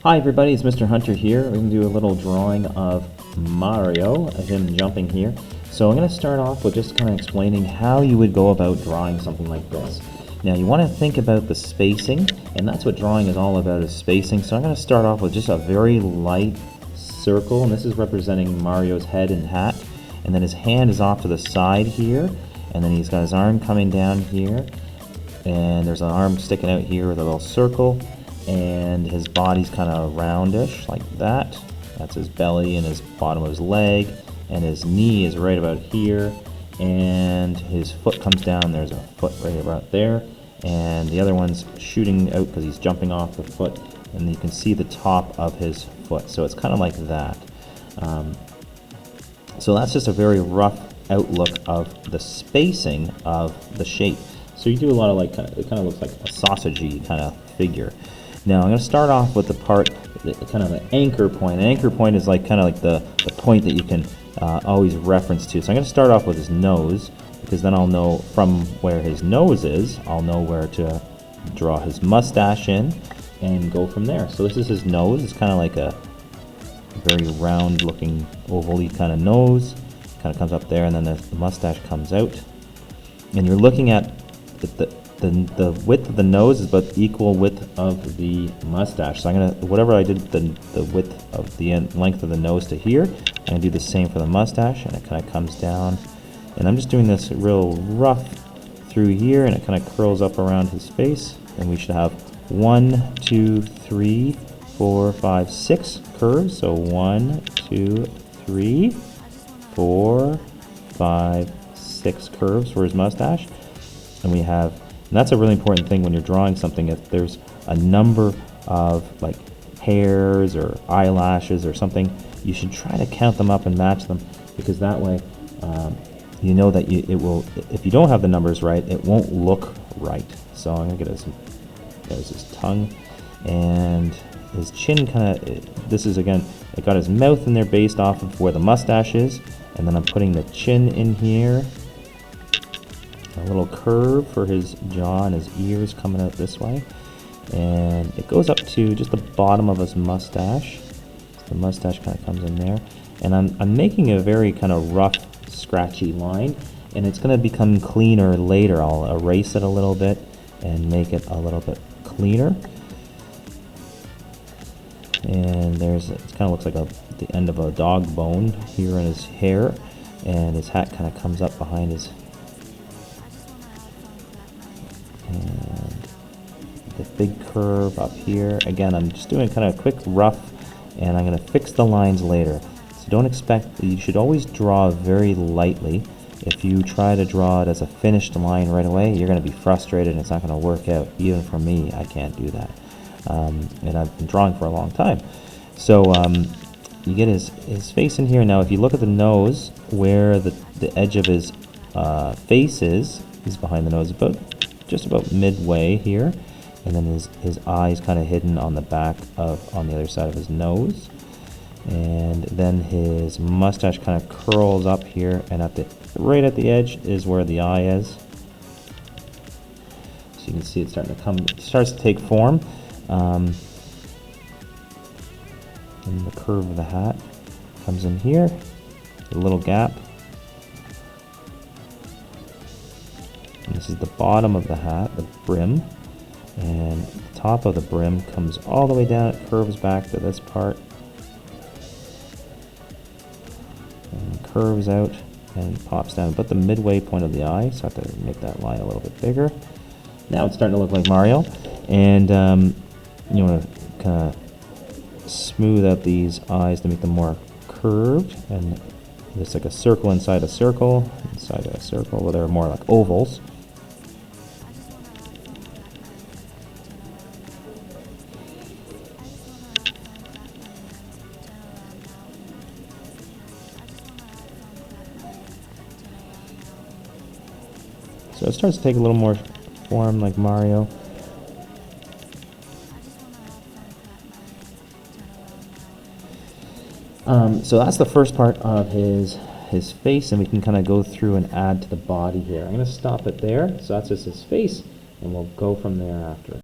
Hi everybody, it's Mr. Hunter here. We're going to do a little drawing of Mario, of him jumping here. So I'm going to start off with just kind of explaining how you would go about drawing something like this. Now you want to think about the spacing, and that's what drawing is all about, is spacing. So I'm going to start off with just a very light circle, and this is representing Mario's head and hat. And then his hand is off to the side here, and then he's got his arm coming down here, and there's an arm sticking out here with a little circle. And his body's kind of roundish like that. That's his belly and his bottom of his leg, and his knee is right about here, and his foot comes down. There's a foot right about there, and the other one's shooting out because he's jumping off the foot, and you can see the top of his foot. So it's kind of like that. So that's just a very rough outlook of the spacing of the shape. So you do a lot of it kind of looks like a sausagey kind of figure. Now I'm going to start off with the part, kind of an anchor point. An anchor point is kind of like the point that you can always reference to. So I'm going to start off with his nose, because then I'll know from where his nose is, I'll know where to draw his mustache in and go from there. So this is his nose. It's kind of like a very round looking oval-y kind of nose. Kind of comes up there, and then the mustache comes out. And you're looking at the width of the nose is about equal width of the mustache. So I'm gonna, whatever I did the width of the length of the nose to here, I'm gonna do the same for the mustache, and it kind of comes down. And I'm just doing this real rough through here, and it kind of curls up around his face. And we should have 1, 2, 3, 4, 5, 6 curves. So 1, 2, 3, 4, 5, 6 curves for his mustache. And we have, and that's a really important thing when you're drawing something. If there's a number of hairs or eyelashes or something, you should try to count them up and match them, because that way you know that it will, if you don't have the numbers right, it won't look right. So I'm going to get his tongue and his chin kind of, this is again, I got his mouth in there based off of where the mustache is, and then I'm putting the chin in here. A little curve for his jaw and his ears coming out this way, and it goes up to just the bottom of his mustache. So the mustache kind of comes in there, and I'm making a very kind of rough, scratchy line, and it's going to become cleaner later. I'll erase it a little bit and make it a little bit cleaner. And there's, it kind of looks like the end of a dog bone here in his hair, and his hat kind of comes up behind his. And the big curve up here. Again, I'm just doing kind of a quick rough, and I'm going to fix the lines later. So don't expect, you should always draw very lightly. If you try to draw it as a finished line right away, you're going to be frustrated and it's not going to work out. Even for me, I can't do that. And I've been drawing for a long time. So you get his face in here. Now if you look at the nose, where the edge of his face is behind the nose, just about midway here, and then his eyes kind of hidden on the back on the other side of his nose, and then his mustache kind of curls up here, and right at the edge is where the eye is. So you can see it's starting to come, it starts to take form, and the curve of the hat comes in here, a little gap. And this is the bottom of the hat, the brim, and the top of the brim comes all the way down. It curves back to this part, and curves out and pops down about the midway point of the eye. So I have to make that line a little bit bigger. Now it's starting to look like Mario, and you want to kind of smooth out these eyes to make them more curved, and it's like a circle inside a circle inside a circle. Well, they're more like ovals. So it starts to take a little more form like Mario. So that's the first part of his face, and we can kind of go through and add to the body here. I'm going to stop it there. So that's just his face, and we'll go from there after.